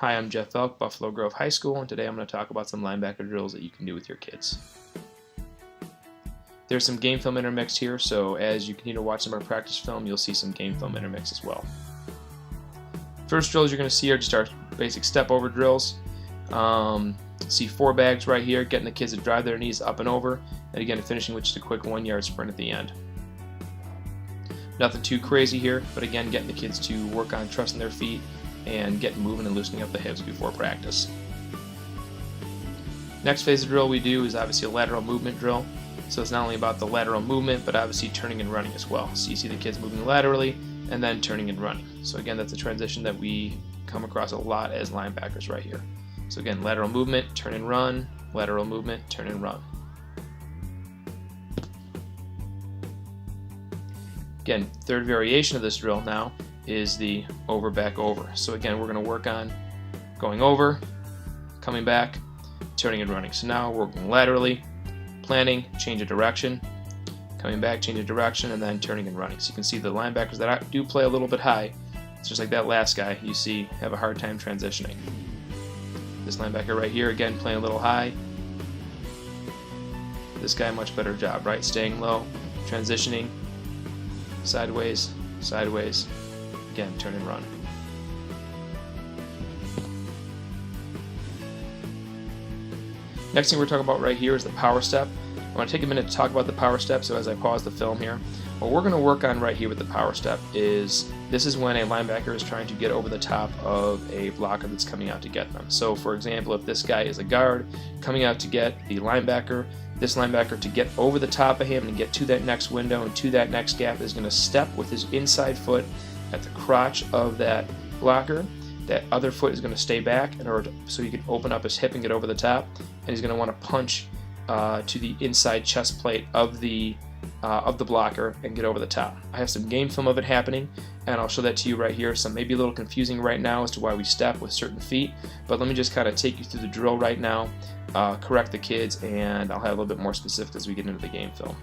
Hi, I'm Jeff Elk, Buffalo Grove High School, and today I'm going to talk about some linebacker drills that you can do with your kids. There's some game film intermixed here, so as you continue to watch some of our practice film, you'll see some game film intermixed as well. First drills you're going to see are just our basic step over drills. See 4 bags right here, getting the kids to drive their knees up and over, and again finishing with just a quick 1-yard sprint at the end. Nothing too crazy here, but again getting the kids to work on trusting their feet and getting moving and loosening up the hips before practice. Next phase of drill we do is obviously a lateral movement drill. So it's not only about the lateral movement, but obviously turning and running as well. So you see the kids moving laterally and then turning and running. So again, that's a transition that we come across a lot as linebackers right here. So again, lateral movement, turn and run, lateral movement, turn and run. Again, third variation of this drill now is the over, back, over. So again, we're going to work on going over, coming back, turning and running. So now we're working laterally, planning, change of direction, coming back, change of direction, and then turning and running. So you can see the linebackers that do play a little bit high, it's just like that last guy you see have a hard time transitioning. This linebacker right here, again, playing a little high. This guy, much better job, right? Staying low, transitioning, sideways, sideways, again, turn and run. Next thing we're talking about right here is the power step. I want to take a minute to talk about the power step, so as I pause the film here, what we're going to work on right here with the power step is this is when a linebacker is trying to get over the top of a blocker that's coming out to get them. So for example, if this guy is a guard coming out to get the linebacker, this linebacker to get over the top of him and get to that next window and to that next gap is going to step with his inside foot at the crotch of that blocker. That other foot is going to stay back in order so he can open up his hip and get over the top, and he's going to want to punch to the inside chest plate of the blocker and get over the top. I have some game film of it happening, and I'll show that to you right here. Some maybe a little confusing right now as to why we step with certain feet, but let me just kind of take you through the drill right now, correct the kids, and I'll have a little bit more specific as we get into the game film.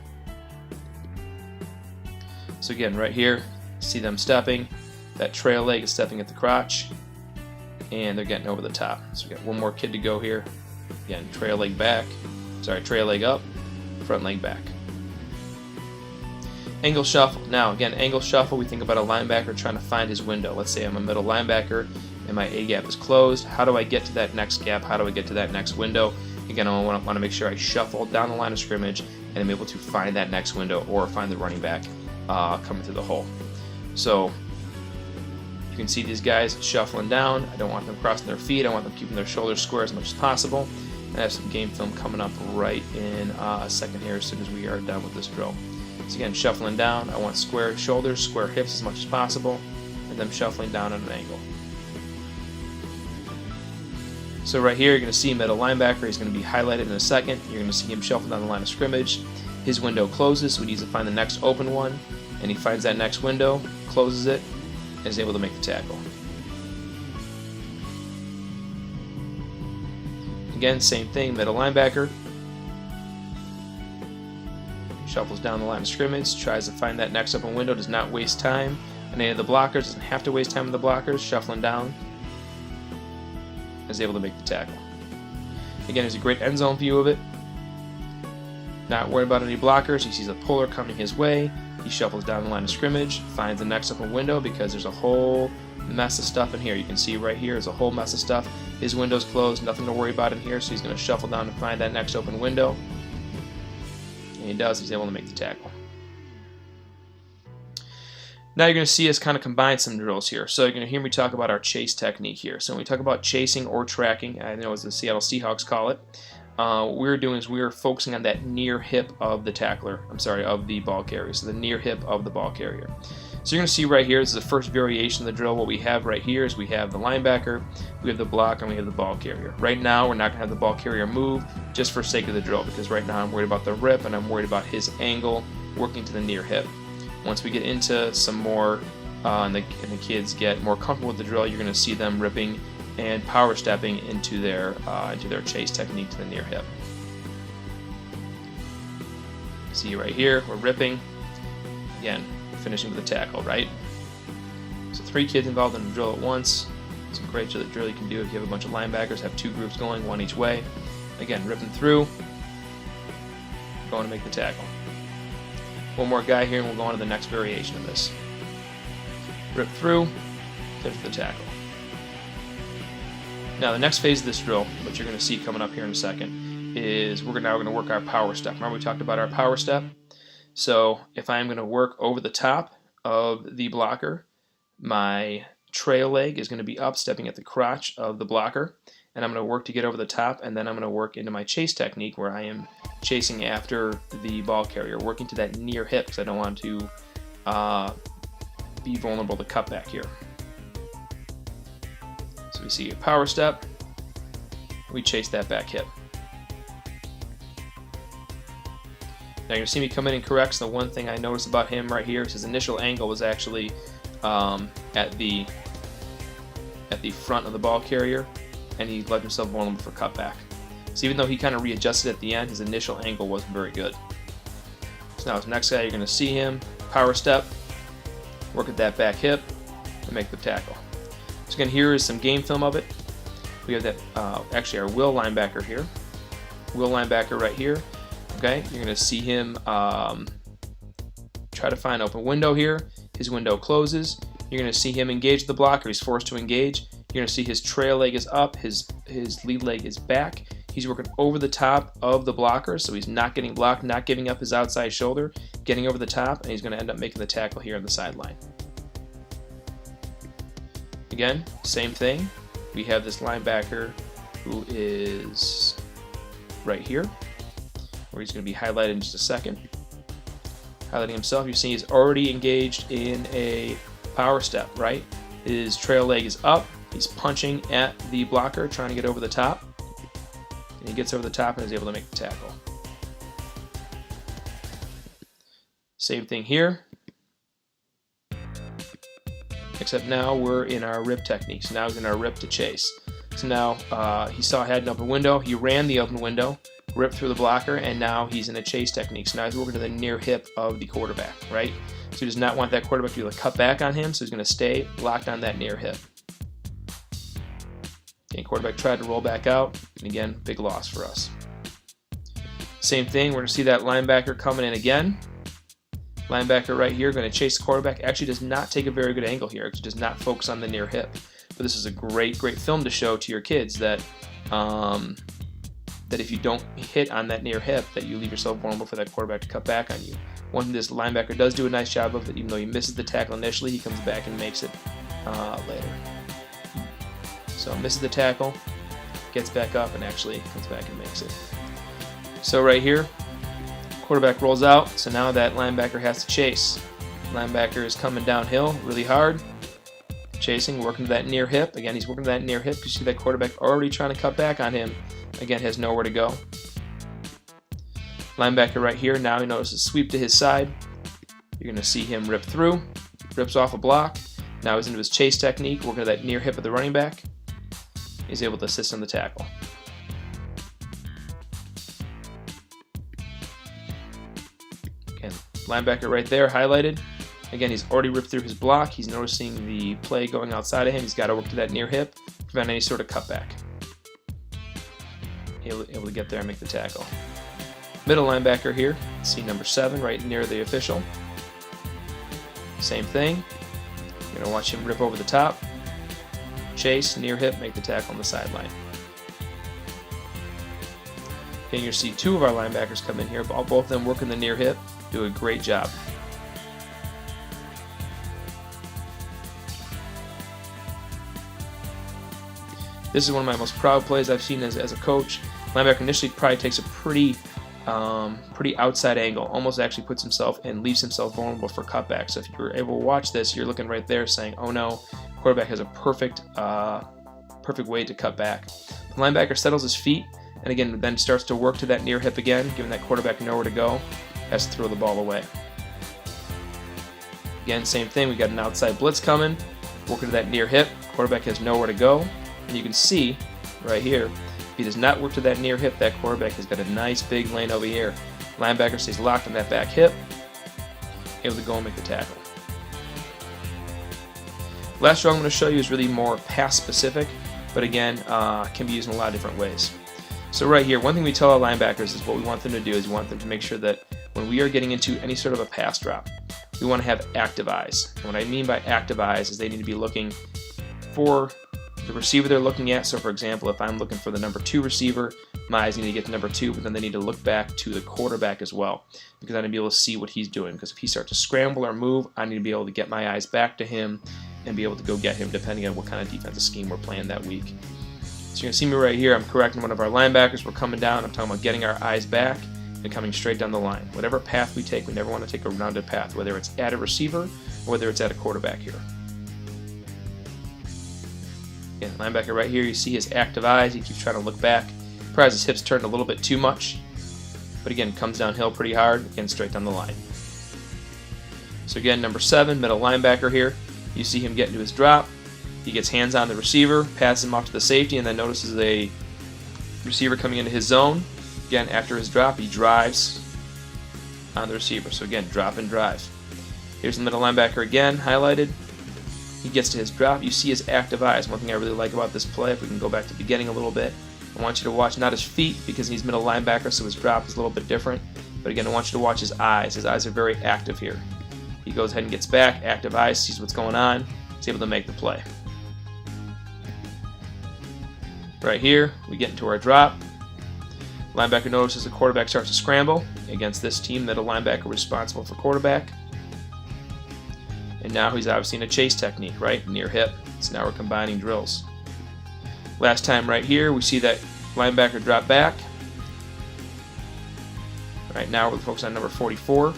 So again, right here, see them stepping. That trail leg is stepping at the crotch, and they're getting over the top. So we got one more kid to go here. Again, trail leg back, trail leg up, front leg back. Angle shuffle. Now again, angle shuffle, we think about a linebacker trying to find his window. Let's say I'm a middle linebacker and my A gap is closed. How do I get to that next gap? How do I get to that next window? Again, I want to make sure I shuffle down the line of scrimmage and I'm able to find that next window or find the running back coming through the hole. So you can see these guys shuffling down. I don't want them crossing their feet. I want them keeping their shoulders square as much as possible. And I have some game film coming up right in a second here as soon as we are done with this drill. So again, shuffling down, I want square shoulders, square hips as much as possible, and then shuffling down at an angle. So right here, you're going to see middle linebacker. He's going to be highlighted in a second. You're going to see him shuffle down the line of scrimmage. His window closes, so he needs to find the next open one, and he finds that next window, closes it, and is able to make the tackle. Again, same thing, middle linebacker. Shuffles down the line of scrimmage, tries to find that next open window, does not waste time on any of the blockers, doesn't have to waste time on the blockers, shuffling down, is able to make the tackle. Again, there's a great end zone view of it. Not worried about any blockers, he sees a puller coming his way, he shuffles down the line of scrimmage, finds the next open window because there's a whole mess of stuff in here. You can see right here there's a whole mess of stuff. His window's closed, nothing to worry about in here, so he's going to shuffle down to find that next open window. And he does, he's able to make the tackle. Now you're going to see us kind of combine some drills here. So you're going to hear me talk about our chase technique here. So when we talk about chasing or tracking, I know as the Seattle Seahawks call it, what we're doing is we're focusing on that near hip of the tackler, of the ball carrier, so the near hip of the ball carrier. So you're going to see right here, this is the first variation of the drill. What we have right here is we have the linebacker, we have the blocker, and we have the ball carrier. Right now, we're not going to have the ball carrier move just for sake of the drill, because right now I'm worried about the rip and I'm worried about his angle working to the near hip. Once we get into some more, and the kids get more comfortable with the drill, you're going to see them ripping and power stepping into their chase technique to the near hip. See right here, we're ripping. Again, finishing with a tackle, right? So 3 kids involved in the drill at once. It's a great drill you can do if you have a bunch of linebackers, have two groups going, one each way. Again, ripping through, going to make the tackle. One more guy here and we'll go on to the next variation of this. Rip through, finish the tackle. Now the next phase of this drill, which you're going to see coming up here in a second, is we're now going to work our power step. Remember we talked about our power step? So if I'm going to work over the top of the blocker, my trail leg is going to be up, stepping at the crotch of the blocker, and I'm going to work to get over the top, and then I'm going to work into my chase technique where I am chasing after the ball carrier, working to that near hip because I don't want to be vulnerable to cutback here. So we see a power step, we chase that back hip. Now you're going to see me come in and correct. So the one thing I noticed about him right here is his initial angle was actually at the front of the ball carrier, and he left himself vulnerable for cutback. So even though he kind of readjusted at the end, his initial angle wasn't very good. So now his next guy, you're going to see him power step, work at that back hip, and make the tackle. So again, here is some game film of it. We have that actually our will linebacker here, will linebacker right here. Okay, you're going to see him try to find open window here. His window closes. You're going to see him engage the blocker. He's forced to engage. You're going to see his trail leg is up. His lead leg is back. He's working over the top of the blocker, so he's not getting blocked, not giving up his outside shoulder, getting over the top, and he's going to end up making the tackle here on the sideline. Again, same thing. We have this linebacker who is right here, where he's going to be highlighted in just a second. Highlighting himself, you see he's already engaged in a power step, right? His trail leg is up. He's punching at the blocker, trying to get over the top. And he gets over the top and is able to make the tackle. Same thing here. Except now we're in our rip technique. So now he's in our rip to chase. So now he saw he had an open window. He ran the open window, ripped through the blocker, and now he's in a chase technique. So now he's working to the near hip of the quarterback, right? So he does not want that quarterback to be able to cut back on him, so he's going to stay locked on that near hip. Okay, quarterback tried to roll back out, and again, big loss for us. Same thing, we're going to see that linebacker coming in again. Linebacker right here, going to chase the quarterback. Actually does not take a very good angle here. It does not focus on the near hip. But this is a great film to show to your kids that that if you don't hit on that near hip, that you leave yourself vulnerable for that quarterback to cut back on you. One thing this linebacker does do a nice job of, that even though he misses the tackle initially, he comes back and makes it later. So misses the tackle, gets back up, and actually comes back and makes it. So right here, quarterback rolls out, so now that linebacker has to chase. Linebacker is coming downhill really hard, chasing, working to that near hip. Again, he's working to that near hip because you see that quarterback already trying to cut back on him. Again, has nowhere to go. Linebacker right here, now he notices sweep to his side. You're going to see him rip through, rips off a block. Now he's into his chase technique, working to that near hip of the running back. He's able to assist in the tackle. Again, linebacker right there, highlighted. Again, he's already ripped through his block. He's noticing the play going outside of him. He's got to work to that near hip, prevent any sort of cutback. Able to get there and make the tackle. Middle linebacker here, see number 7 right near the official. Same thing. You're going to watch him rip over the top, chase, near hip, make the tackle on the sideline. Okay, you'll see 2 of our linebackers come in here, both of them working the near hip, do a great job. This is one of my most proud plays I've seen as a coach. Linebacker initially probably takes a pretty outside angle, almost actually puts himself and leaves himself vulnerable for cutback. So if you were able to watch this, you're looking right there saying, oh no, quarterback has a perfect way to cut back. The linebacker settles his feet, and again, then starts to work to that near hip again, giving that quarterback nowhere to go, has to throw the ball away. Again, same thing, we got an outside blitz coming, working to that near hip, quarterback has nowhere to go, and you can see right here, if he does not work to that near hip, that quarterback has got a nice big lane over here. Linebacker stays locked on that back hip, able to go and make the tackle. Last drill I'm going to show you is really more pass specific, but again, can be used in a lot of different ways. So right here, one thing we tell our linebackers is what we want them to do is we want them to make sure that when we are getting into any sort of a pass drop, we want to have active eyes. And what I mean by active eyes is they need to be looking for the receiver they're looking at. So for example, if I'm looking for the number 2 receiver, my eyes need to get to number 2, but then they need to look back to the quarterback as well, because I need to be able to see what he's doing. Because if he starts to scramble or move, I need to be able to get my eyes back to him and be able to go get him depending on what kind of defensive scheme we're playing that week. So you're going to see me right here, I'm correcting one of our linebackers, we're coming down, I'm talking about getting our eyes back and coming straight down the line. Whatever path we take, we never want to take a rounded path, whether it's at a receiver or whether it's at a quarterback here. Again, linebacker right here, you see his active eyes, he keeps trying to look back. Probably has his hips turned a little bit too much, but again, comes downhill pretty hard, again, straight down the line. So again, number 7, middle linebacker here, you see him get into his drop. He gets hands on the receiver, passes him off to the safety, and then notices a receiver coming into his zone. Again, after his drop, he drives on the receiver. So again, drop and drive. Here's the middle linebacker again, highlighted. He gets to his drop. You see his active eyes. One thing I really like about this play, if we can go back to the beginning a little bit, I want you to watch not his feet, because he's middle linebacker, so his drop is a little bit different. But again, I want you to watch his eyes. His eyes are very active here. He goes ahead and gets back, active eyes, sees what's going on, is able to make the play. Right here, we get into our drop. Linebacker notices the quarterback starts to scramble. Against this team, middle linebacker responsible for quarterback. And now he's obviously in a chase technique, right? Near hip. So now we're combining drills. Last time right here, we see that linebacker drop back. Right now we're focused on number 44.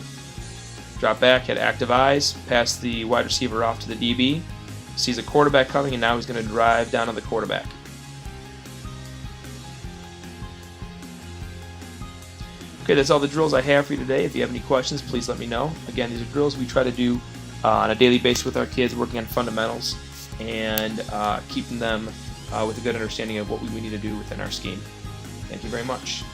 Drop back, had active eyes, pass the wide receiver off to the DB. Sees a quarterback coming, and now he's going to drive down on the quarterback. Okay, that's all the drills I have for you today. If you have any questions, please let me know. Again, these are drills we try to do on a daily basis with our kids, working on fundamentals and keeping them with a good understanding of what we need to do within our scheme. Thank you very much.